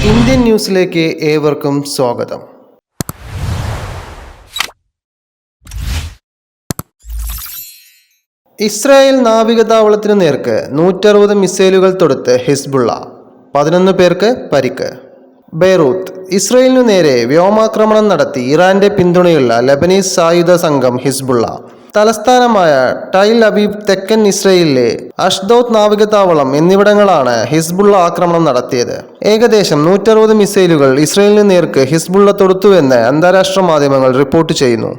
Indian ന്യൂസിലേക്ക് ഏവർക്കും സ്വാഗതം. ഇസ്രായേൽ നാവികതാവളത്തിനു നേർക്ക് 160 മിസൈലുകൾ തൊടുത്ത് ഹിസ്ബുള്ള, 11 പേർക്ക് പരിക്ക്. ബെയ്റൂത്ത്: ഇസ്രായേലിനു നേരെ വ്യോമാക്രമണം നടത്തി ഇറാന്റെ പിന്തുണയുള്ള ലെബനീസ് സായുധ സംഘം ഹിസ്ബുള്ള. തലസ്ഥാനമായ ടൈൽ അവീവ്, തെക്കൻ ഇസ്രായേലിലെ അഷ്ദോദ് നാവികതാവളം എന്നിവിടങ്ങളാണ് ഹിസ്ബുള്ള ആക്രമണം നടത്തിയത്. ഏകദേശം 160 മിസൈലുകൾ ഇസ്രായേലിനു നേർക്ക് ഹിസ്ബുള്ള തൊടുത്തുവെന്ന് അന്താരാഷ്ട്ര മാധ്യമങ്ങൾ റിപ്പോർട്ട് ചെയ്യുന്നു.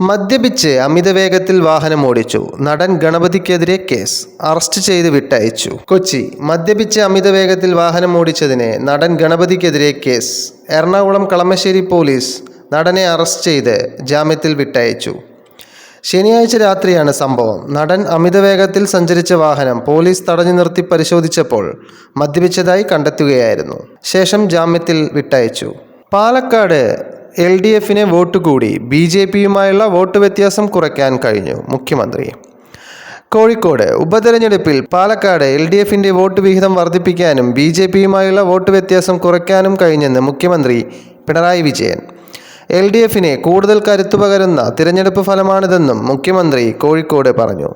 മദ്യപിച്ച് അമിതവേഗത്തിൽ വാഹനമോടിച്ചു, നടൻ ഗണപതിക്കെതിരെ കേസ്, അറസ്റ്റ് ചെയ്ത് വിട്ടയച്ചു. കൊച്ചി: മദ്യപിച്ച് അമിതവേഗത്തിൽ വാഹനമോടിച്ചതിന് നടൻ ഗണപതിക്കെതിരെ കേസ്. എറണാകുളം കളമശ്ശേരി പോലീസ് നടനെ അറസ്റ്റ് ചെയ്ത് ജാമ്യത്തിൽ വിട്ടയച്ചു. ശനിയാഴ്ച രാത്രിയാണ് സംഭവം. നടൻ അമിതവേഗത്തിൽ സഞ്ചരിച്ച വാഹനം പോലീസ് തടഞ്ഞു നിർത്തി പരിശോധിച്ചപ്പോൾ മദ്യപിച്ചതായി കണ്ടെത്തുകയായിരുന്നു. ശേഷം ജാമ്യത്തിൽ വിട്ടയച്ചു. പാലക്കാട് LDFന് വോട്ട് കൂടി, BJPയുമായുള്ള വോട്ട് വ്യത്യാസം കുറയ്ക്കാൻ കഴിഞ്ഞു മുഖ്യമന്ത്രി. കോഴിക്കോട്: ഉപതെരഞ്ഞെടുപ്പിൽ പാലക്കാട് LDFന്റെ വോട്ട് വിഹിതം വർദ്ധിപ്പിക്കാനും BJPയുമായുള്ള വോട്ട് വ്യത്യാസം കുറയ്ക്കാനും കഴിഞ്ഞെന്ന് മുഖ്യമന്ത്രി പിണറായി വിജയൻ. LDFന് കൂടുതൽ കരുത്തു പകരുന്ന തിരഞ്ഞെടുപ്പ് ഫലമാണിതെന്നും മുഖ്യമന്ത്രി കോഴിക്കോട് പറഞ്ഞു.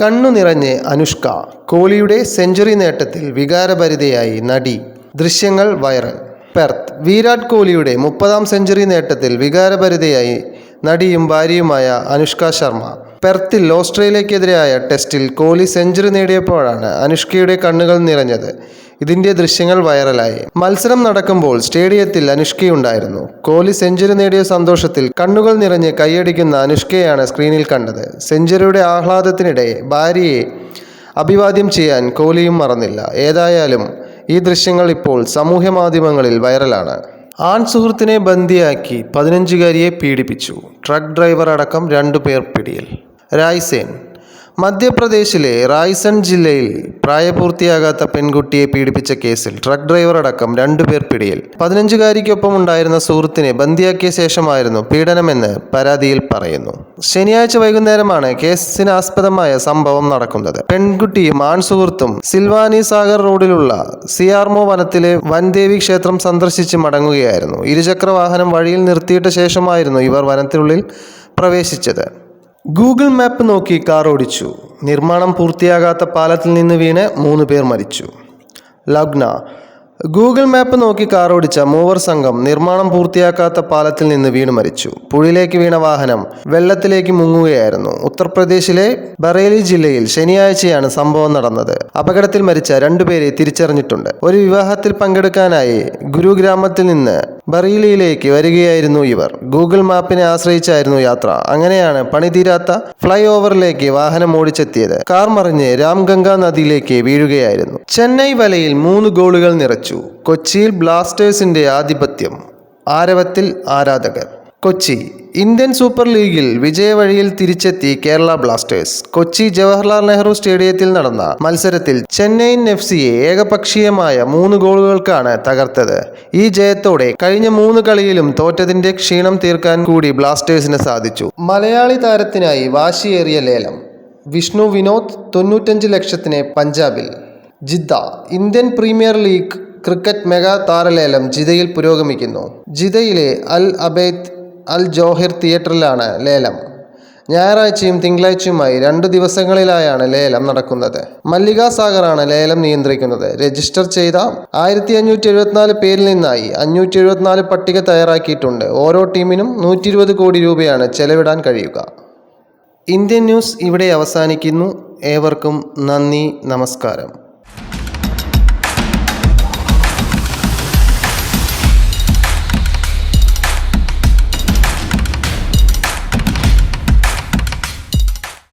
കണ്ണു നിറഞ്ഞ് അനുഷ്ക, കോഹ്ലിയുടെ സെഞ്ചുറി നേട്ടത്തിൽ വികാരഭരിതയായി നടി, ദൃശ്യങ്ങൾ വൈറൽ. പെർത്ത്: വിരാട് കോഹ്ലിയുടെ 30ാം സെഞ്ചുറി നേട്ടത്തിൽ വികാരഭരിതയായി നടിയും ഭാര്യയുമായ അനുഷ്ക ശർമ്മ. പെർത്തിൽ ഓസ്ട്രേലിയക്കെതിരായ ടെസ്റ്റിൽ കോഹ്ലി സെഞ്ചുറി നേടിയപ്പോഴാണ് അനുഷ്കയുടെ കണ്ണുകൾ നിറഞ്ഞത്. ഇതിന്റെ ദൃശ്യങ്ങൾ വൈറലായി. മത്സരം നടക്കുമ്പോൾ സ്റ്റേഡിയത്തിൽ അനുഷ്കയുണ്ടായിരുന്നു. കോഹ്ലി സെഞ്ചുറി നേടിയ സന്തോഷത്തിൽ കണ്ണുകൾ നിറഞ്ഞ് കൈയടിക്കുന്ന അനുഷ്കയാണ് സ്ക്രീനിൽ കണ്ടത്. സെഞ്ചുറിയുടെ ആഹ്ലാദത്തിനിടെ ഭാര്യയെ അഭിവാദ്യം ചെയ്യാൻ കോഹ്ലിയും മറന്നില്ല. ഏതായാലും ഈ ദൃശ്യങ്ങൾ ഇപ്പോൾ സമൂഹ മാധ്യമങ്ങളിൽ വൈറലാണ്. ആൺ സുഹൃത്തിനെ ബന്ദിയാക്കി 15-കാരിയെ പീഡിപ്പിച്ചു, ട്രക്ക് ഡ്രൈവർ അടക്കം 2 പേർ പിടിയിൽ. രായ്സേൻ: മധ്യപ്രദേശിലെ റായ്സൺ ജില്ലയിൽ പ്രായപൂർത്തിയാകാത്ത പെൺകുട്ടിയെ പീഡിപ്പിച്ച കേസിൽ ട്രക്ക് ഡ്രൈവർ അടക്കം 2 പേർ പിടിയിൽ. 15-കാരിക്കൊപ്പം ഉണ്ടായിരുന്ന സുഹൃത്തിനെ ബന്ദിയാക്കിയ ശേഷമായിരുന്നു പീഡനമെന്ന് പരാതിയിൽ പറയുന്നു. ശനിയാഴ്ച വൈകുന്നേരമാണ് കേസിനാസ്പദമായ സംഭവം നടക്കുന്നത്. പെൺകുട്ടിയും ആൺസുഹൃത്തും സിൽവാനി സാഗർ റോഡിലുള്ള സിയാർമോ വനത്തിലെ വൻദേവി ക്ഷേത്രം സന്ദർശിച്ച് മടങ്ങുകയായിരുന്നു. ഇരുചക്ര വാഹനം വഴിയിൽ നിർത്തിയിട്ട ശേഷമായിരുന്നു ഇവർ വനത്തിനുള്ളിൽ പ്രവേശിച്ചത്. ഗൂഗിൾ മാപ്പ് നോക്കി കാർ ഓടിച്ചു, നിർമ്മാണം പൂർത്തിയാകാത്ത പാലത്തിൽ നിന്ന് വീണ് 3 പേർ മരിച്ചു. ലഗ്ന: ഗൂഗിൾ മാപ്പ് നോക്കി കാർ ഓടിച്ച 3 സംഘം നിർമ്മാണം പൂർത്തിയാക്കാത്ത പാലത്തിൽ നിന്ന് വീണ് മരിച്ചു. പുഴയിലേക്ക് വീണ വാഹനം വെള്ളത്തിലേക്ക് മുങ്ങുകയായിരുന്നു. ഉത്തർപ്രദേശിലെ ബറേലി ജില്ലയിൽ ശനിയാഴ്ചയാണ് സംഭവം നടന്നത്. അപകടത്തിൽ മരിച്ച 2 പേരെ തിരിച്ചറിഞ്ഞിട്ടുണ്ട്. ഒരു വിവാഹത്തിൽ പങ്കെടുക്കാനായി ഗുരുഗ്രാമത്തിൽ നിന്ന് ബറേലിയിലേക്ക് വരികയായിരുന്നു ഇവർ. ഗൂഗിൾ മാപ്പിനെ ആശ്രയിച്ചായിരുന്നു യാത്ര. അങ്ങനെയാണ് പണിതീരാത്ത ഫ്ലൈ ഓവറിലേക്ക് വാഹനം ഓടിച്ചെത്തിയത്. കാർ മറിഞ്ഞ് രാംഗംഗ നദിയിലേക്ക് വീഴുകയായിരുന്നു. ചെന്നൈ വലയിൽ 3 ഗോളുകൾ നിറച്ചു. കൊച്ചിയിൽ ബ്ലാസ്റ്റേഴ്സിന്റെ ആധിപത്യം, ആരവത്തിൽ ആരാധകർ. കൊച്ചി: ഇന്ത്യൻ സൂപ്പർ ലീഗിൽ വിജയവഴിയിൽ തിരിച്ചെത്തി കേരള ബ്ലാസ്റ്റേഴ്സ്. കൊച്ചി ജവഹർലാൽ നെഹ്റു സ്റ്റേഡിയത്തിൽ നടന്ന മത്സരത്തിൽ ചെന്നൈയിൻ FCയെ ഏകപക്ഷീയമായ 3 ഗോളുകൾക്കാണ് തകർത്തത്. ഈ ജയത്തോടെ കഴിഞ്ഞ 3 കളിയിലും തോറ്റതിന്റെ ക്ഷീണം തീർക്കാൻ കൂടി ബ്ലാസ്റ്റേഴ്സിന് സാധിച്ചു. മലയാളി താരത്തിനായി വാശിയേറിയ ലേലം. വിഷ്ണു വിനോദ് 95 ലക്ഷത്തിന് പഞ്ചാബിൽ. Jeddah: Indian Premier League cricket mega താരലേലം ജിദ്ദയിൽ പുരോഗമിക്കുന്നു. ജിദ്ദയിലെ അൽ അബൈദ് അൽ ജോഹിർ തിയേറ്ററിലാണ് ലേലം. ഞായറാഴ്ചയും തിങ്കളാഴ്ചയുമായി 2 ദിവസങ്ങളിലായാണ് ലേലം നടക്കുന്നത്. മല്ലിക സാഗറാണ് ലേലം നിയന്ത്രിക്കുന്നത്. രജിസ്റ്റർ ചെയ്ത 1574 പേരിൽ നിന്നായി 574 പട്ടിക തയ്യാറാക്കിയിട്ടുണ്ട്. ഓരോ ടീമിനും 120 കോടി രൂപയാണ് ചെലവിടാൻ കഴിയുക. ഇന്ത്യൻ ന്യൂസ് ഇവിടെ അവസാനിക്കുന്നു. ഏവർക്കും നന്ദി, നമസ്കാരം.